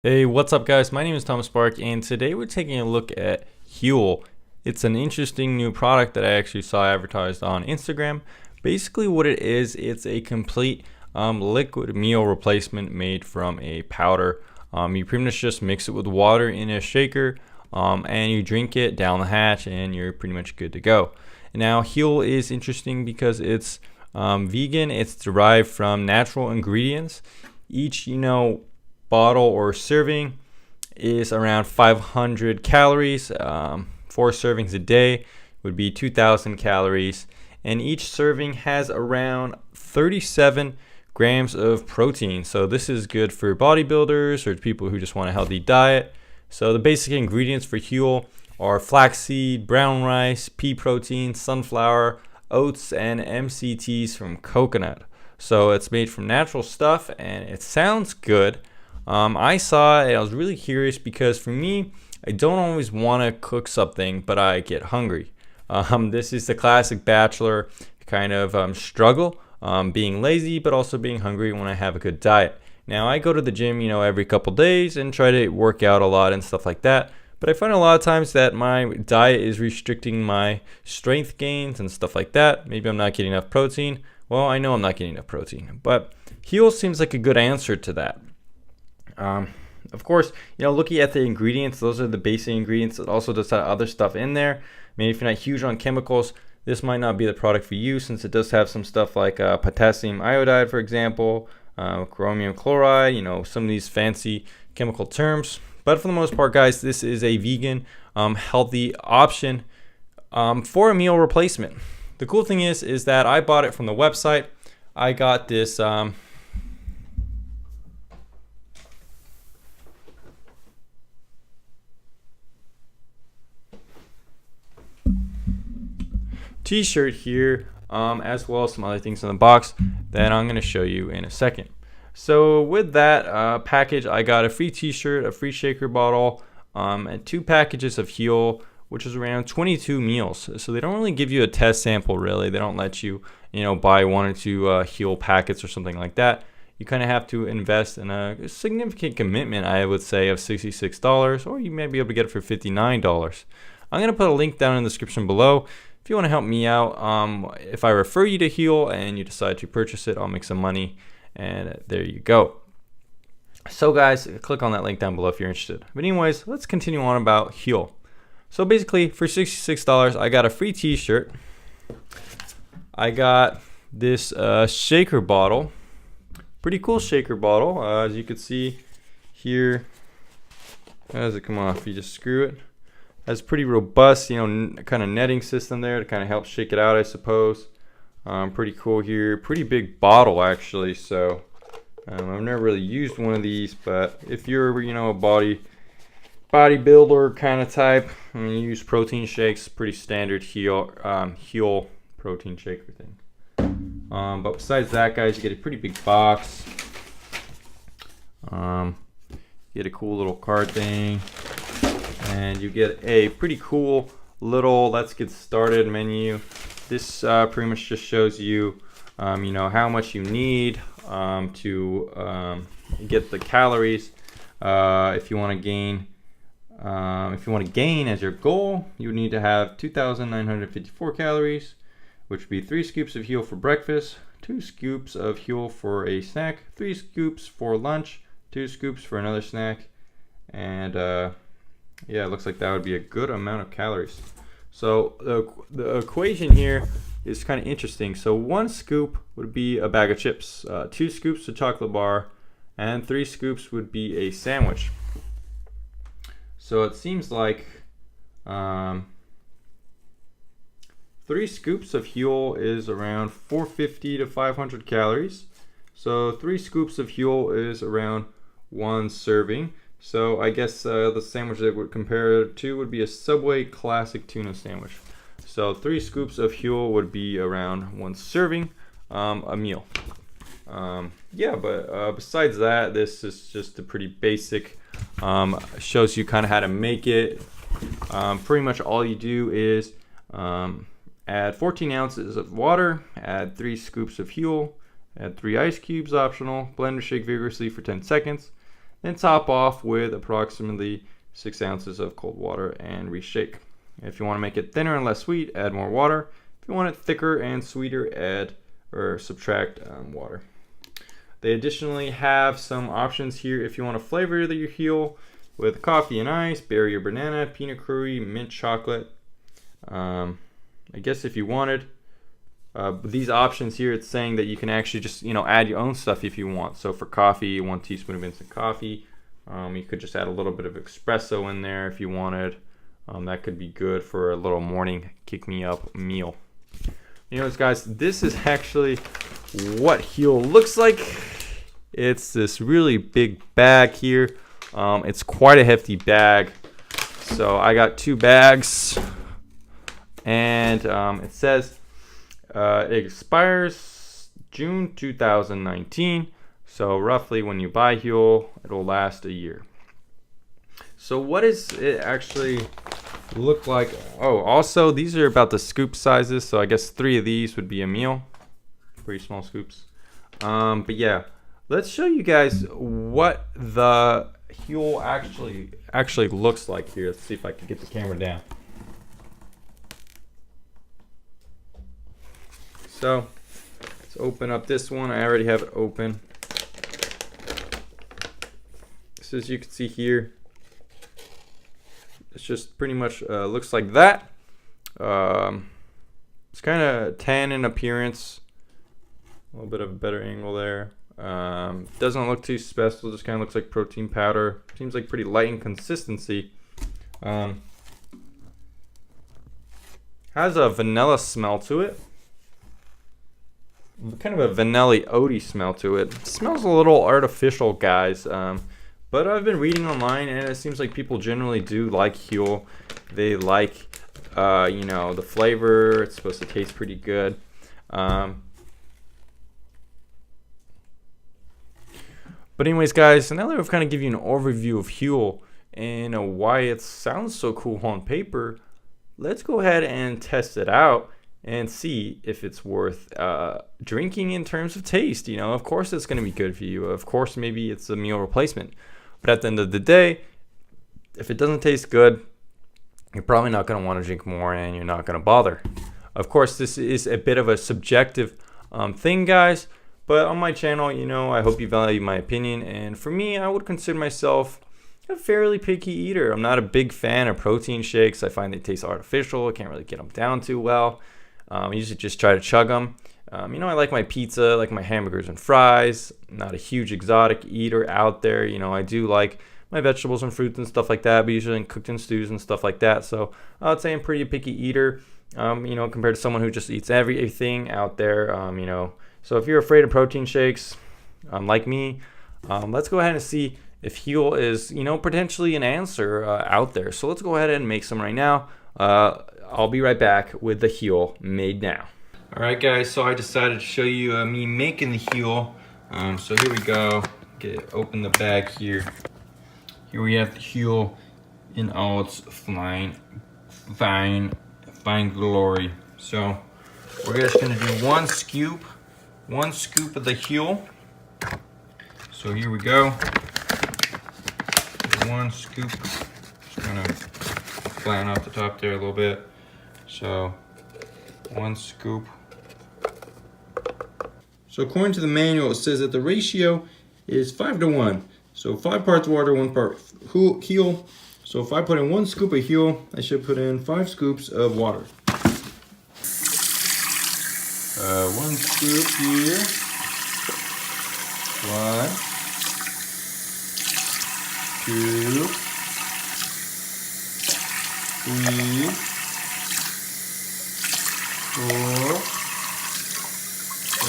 Hey, what's up, guys? My name is Thomas Spark, and today we're taking a look at Huel. It's an interesting new product that I actually saw advertised on Instagram. Basically, what it is, it's a complete liquid meal replacement made from a powder. You pretty much just mix it with water in a shaker, and you drink it down the hatch, and you're pretty much good to go. Now, Huel is interesting because it's vegan. It's derived from natural ingredients. Each, bottle or serving is around 500 calories. 4 servings a day would be 2,000 calories, and each serving has around 37 grams of protein. So this is good for bodybuilders or people who just want a healthy diet. So the basic ingredients for Huel are flaxseed, brown rice, pea protein, sunflower, oats, and MCTs from coconut. So it's made from natural stuff, and it sounds good. I saw it, I was really curious because for me, I don't always want to cook something, but I get hungry. This is the classic bachelor kind of struggle, being lazy, but also being hungry when I have a good diet. Now, I go to the gym, every couple days and try to work out a lot and stuff like that. But I find a lot of times that my diet is restricting my strength gains and stuff like that. Maybe I'm not getting enough protein. Well, I know I'm not getting enough protein, but Huel seems like a good answer to that. Of course, looking at the ingredients, those are the basic ingredients. It also does have other stuff in there. Maybe if you're not huge on chemicals, this might not be the product for you, since it does have some stuff like potassium iodide, for example, chromium chloride, some of these fancy chemical terms. But for the most part, guys, this is a vegan, healthy option for a meal replacement. The cool thing is that I bought it from the website. I got this t-shirt here, as well as some other things in the box that I'm going to show you in a second. So with that package, I got a free t-shirt, a free shaker bottle, and 2 packages of Huel, which is around 22 meals. So they don't really give you a test sample, really. They don't let you, buy 1 or 2 Huel packets or something like that. You kind of have to invest in a significant commitment, I would say, of $66, or you may be able to get it for $59. I'm going to put a link down in the description below. If you want to help me out, if I refer you to Huel and you decide to purchase it, I'll make some money, and there you go. So guys, click on that link down below if you're interested. But anyways, let's continue on about Huel. So basically, for $66, I got a free t-shirt. I got this shaker bottle. Pretty cool shaker bottle. As you can see here, how does it come off? You just screw it. Has pretty robust, kind of netting system there to kind of help shake it out, I suppose. Pretty cool here. Pretty big bottle, actually. So I've never really used one of these, but if you're, a bodybuilder kind of type, you use protein shakes. Pretty standard Huel protein shaker thing. But besides that, guys, you get a pretty big box. Get a cool little card thing. And you get a pretty cool little let's get started menu. This pretty much just shows you, how much you need to get the calories. If you want to gain as your goal, you need to have 2,954 calories, which would be 3 scoops of Huel for breakfast, 2 scoops of Huel for a snack, 3 scoops for lunch, 2 scoops for another snack, and yeah, it looks like that would be a good amount of calories. So the equation here is kind of interesting. So 1 scoop would be a bag of chips, 2 scoops a chocolate bar, and 3 scoops would be a sandwich. So it seems like 3 scoops of Huel is around 450 to 500 calories. So 3 scoops of Huel is around 1 serving. So I guess the sandwich that would compare to would be a Subway classic tuna sandwich. So 3 scoops of Huel would be around 1 serving, a meal. Yeah, but besides that, this is just a pretty basic, shows you kind of how to make it. Pretty much all you do is add 14 ounces of water, add 3 scoops of Huel, add 3 ice cubes, optional, blend or shake vigorously for 10 seconds. then top off with approximately 6 ounces of cold water and reshake. If you want to make it thinner and less sweet, add more water. If you want it thicker and sweeter, add or subtract water. They additionally have some options here if you want to flavor your Huel with coffee and ice, berry or banana, peanut curry, mint chocolate. I guess if you wanted these options here, it's saying that you can actually just add your own stuff if you want. So for coffee, 1 teaspoon of instant coffee. You could just add a little bit of espresso in there if you wanted. That could be good for a little morning kick-me-up meal. Guys, this is actually what Huel looks like. It's this really big bag here. It's quite a hefty bag. So I got 2 bags, and it says it expires June 2019. So roughly when you buy Huel, it'll last a year. So what does it actually look like? Oh, also these are about the scoop sizes. So I guess 3 of these would be a meal. Pretty small scoops. But yeah, let's show you guys what the Huel actually looks like here. Let's see if I can get the camera down. So let's open up this one. I already have it open. So as you can see here, it's just pretty much looks like that. It's kind of tan in appearance. A little bit of a better angle there. Doesn't look too special, just kind of looks like protein powder. Seems like pretty light in consistency. Has a vanilla smell to it. Kind of a vanilla oaty smell to it. Smells a little artificial, guys. But I've been reading online, and it seems like people generally do like Huel. They like, the flavor. It's supposed to taste pretty good. But anyways, guys, now that I've kind of given you an overview of Huel and why it sounds so cool on paper, let's go ahead and test it out and see if it's worth drinking in terms of taste. Of course it's going to be good for you. Of course, maybe it's a meal replacement. But at the end of the day, if it doesn't taste good, you're probably not going to want to drink more, and you're not going to bother. Of course, this is a bit of a subjective thing, guys. But on my channel, I hope you value my opinion. And for me, I would consider myself a fairly picky eater. I'm not a big fan of protein shakes. I find they taste artificial. I can't really get them down too well. I usually just try to chug them. I like my pizza, like my hamburgers and fries. I'm not a huge exotic eater out there. I do like my vegetables and fruits and stuff like that, but usually cooked in stews and stuff like that. So I would say I'm pretty picky eater, compared to someone who just eats everything out there, So if you're afraid of protein shakes, like me, let's go ahead and see if Huel is, potentially an answer out there. So let's go ahead and make some right now. I'll be right back with the Huel made now. Alright guys, so I decided to show you me making the Huel. So here we go. Open the bag here. Here we have the Huel in all its fine glory. So we're just gonna do one scoop of the Huel. So here we go. 1 scoop. Just gonna flatten off the top there a little bit. So 1 scoop. So according to the manual, it says that the ratio is 5:1. So 5 parts water, 1 part Huel. So if I put in 1 scoop of Huel, I should put in 5 scoops of water. 1 scoop here. 1, 2, 3, 4,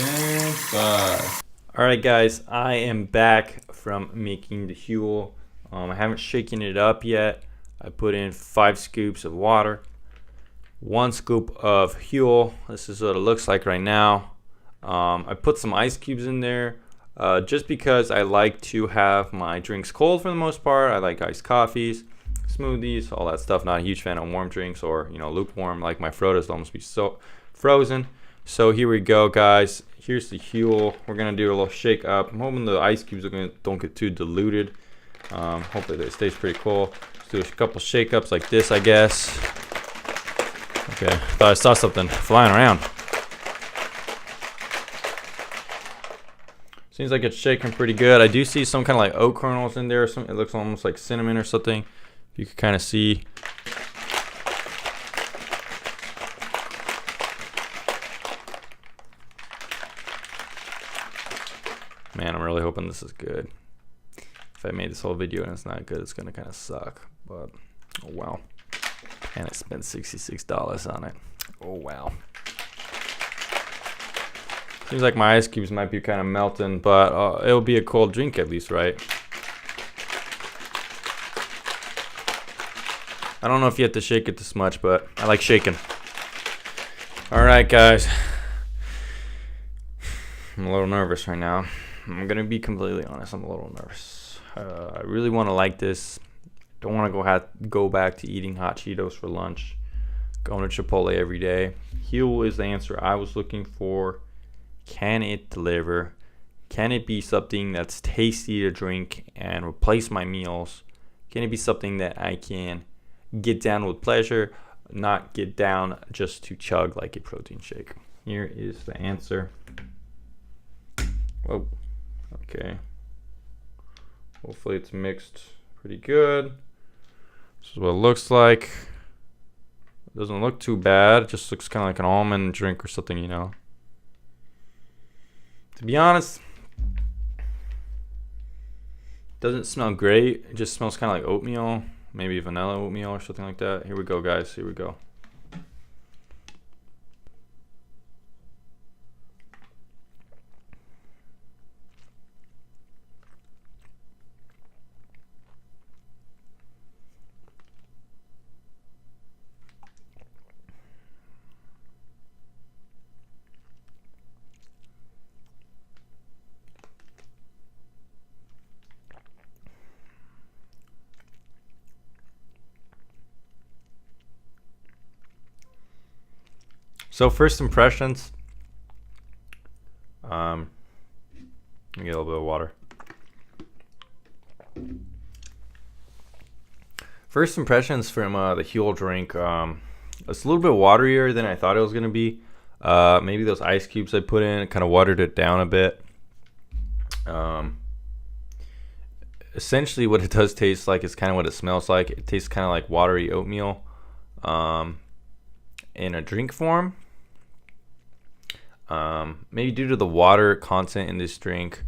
and 5. Alright guys, I am back from making the Huel. I haven't shaken it up yet. I put in 5 scoops of water, 1 scoop of Huel. This is what it looks like right now. I put some ice cubes in there just because I like to have my drinks cold for the most part. I like iced coffees, smoothies, all that stuff. Not a huge fan of warm drinks or lukewarm. Like my Frodo's almost be so frozen. So here we go, guys. Here's the Huel. We're gonna do a little shake up. I'm hoping the ice cubes don't get too diluted. Hopefully it stays pretty cool. Let's do a couple shake-ups like this, I guess. Okay, thought I saw something flying around. Seems like it's shaking pretty good. I do see some kind of like oat kernels in there. It looks almost like cinnamon or something. You can kind of see. Man, I'm really hoping this is good. If I made this whole video and it's not good, it's gonna kind of suck. But oh well. And I spent $66 on it. Oh wow. Seems like my ice cubes might be kind of melting, but it'll be a cold drink at least, right? I don't know if you have to shake it this much, but I like shaking. All right, guys. I'm a little nervous right now. I'm gonna be completely honest. I'm a little nervous. I really want to like this. Don't want to go back to eating hot Cheetos for lunch. Going to Chipotle every day. Huel is the answer I was looking for. Can it deliver? Can it be something that's tasty to drink and replace my meals? Can it be something that I can get down with pleasure, not get down just to chug like a protein shake? Here is the answer. Whoa. Okay. Hopefully it's mixed pretty good. This is what it looks like. It doesn't look too bad. It just looks kind of like an almond drink or something, you know. To be honest, doesn't smell great. It just smells kind of like oatmeal, maybe vanilla oatmeal or something like that. Here we go, guys. Here we go. So first impressions, let me get a little bit of water. First impressions from the Huel drink, it's a little bit waterier than I thought it was gonna be. Maybe those ice cubes I put in kind of watered it down a bit. Essentially what it does taste like is kind of what it smells like. It tastes kind of like watery oatmeal in a drink form. Maybe due to the water content in this drink,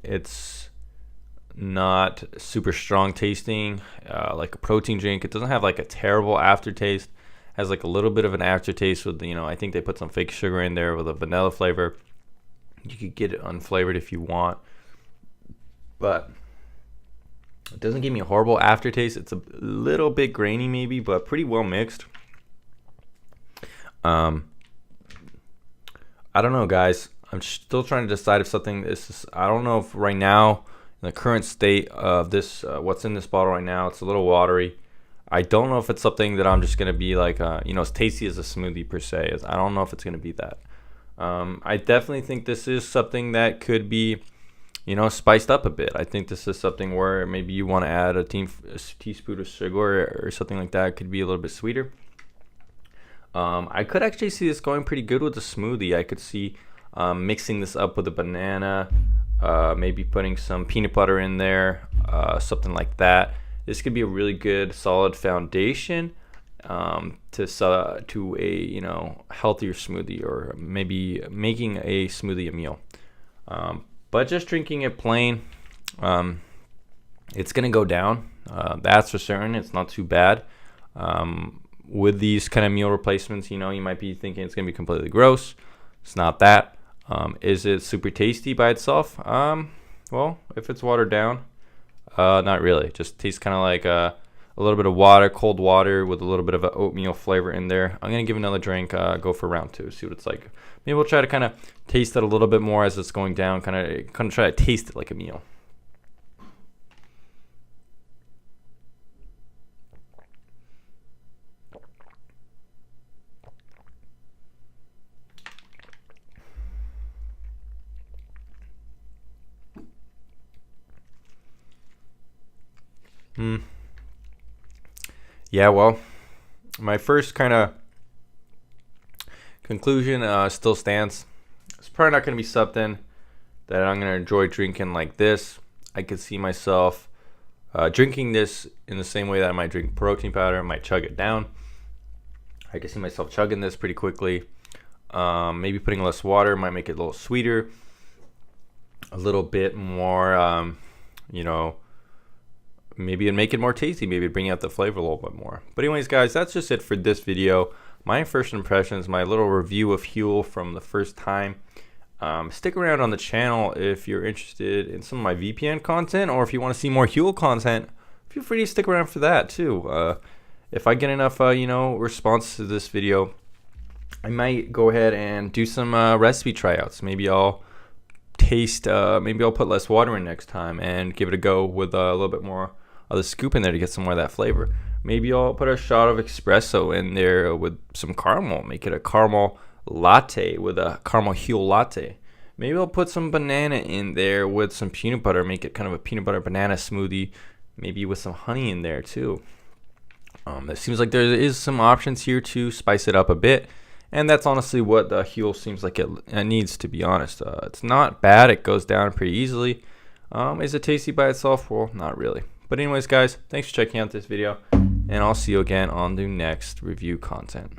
it's not super strong tasting like a protein drink. It doesn't have like a terrible aftertaste. It has like a little bit of an aftertaste with, you know, I think they put some fake sugar in there with a vanilla flavor. You could get it unflavored if you want, but it doesn't give me a horrible aftertaste. It's a little bit grainy maybe, but pretty well mixed. I don't know, guys. I'm still trying to decide if something is. I don't know if right now, in the current state of this, what's in this bottle right now, it's a little watery. I don't know if it's something that I'm just gonna be like, you know, as tasty as a smoothie per se. I don't know if it's gonna be that. I definitely think this is something that could be, you know, spiced up a bit. I think this is something where maybe you want to add a teaspoon of sugar or something like that. It could be a little bit sweeter. I could actually see this going pretty good with a smoothie. I could see mixing this up with a banana, maybe putting some peanut butter in there, something like that. This could be a really good, solid foundation to a, you know, healthier smoothie, or maybe making a smoothie a meal. But just drinking it plain, it's gonna go down. That's for certain. It's not too bad. With these kind of meal replacements, you know, you might be thinking it's going to be completely gross. It's not that. Is it super tasty by itself? Well, if it's watered down, not really. It just tastes kind of like a little bit of water, cold water with a little bit of an oatmeal flavor in there. I'm going to give another drink, go for round two, see what it's like. Maybe we'll try to kind of taste it a little bit more as it's going down, kind of try to taste it like a meal. Yeah, well, my first kind of conclusion still stands. It's probably not going to be something that I'm going to enjoy drinking like this. I could see myself drinking this in the same way that I might drink protein powder. I might chug it down. I could see myself chugging this pretty quickly. Maybe putting less water might make it a little sweeter, a little bit more, maybe it'd make it more tasty. Maybe it'd bring out the flavor a little bit more. But anyways, guys, that's just it for this video. My first impressions, my little review of Huel from the first time. Stick around on the channel if you're interested in some of my VPN content, or if you want to see more Huel content, feel free to stick around for that too. If I get enough, response to this video, I might go ahead and do some recipe tryouts. Maybe I'll maybe I'll put less water in next time and give it a go with a little bit more of the scoop in there to get some more of that flavor. Maybe I'll put a shot of espresso in there with some caramel, make it a caramel latte with a caramel Huel latte. Maybe I'll put some banana in there with some peanut butter, make it kind of a peanut butter banana smoothie, maybe with some honey in there too. It seems like there is some options here to spice it up a bit, and that's honestly what the Huel seems like it needs, to be honest. It's not bad, it goes down pretty easily. Is it tasty by itself? Well, not really. But anyways, guys, thanks for checking out this video, and I'll see you again on the next review content.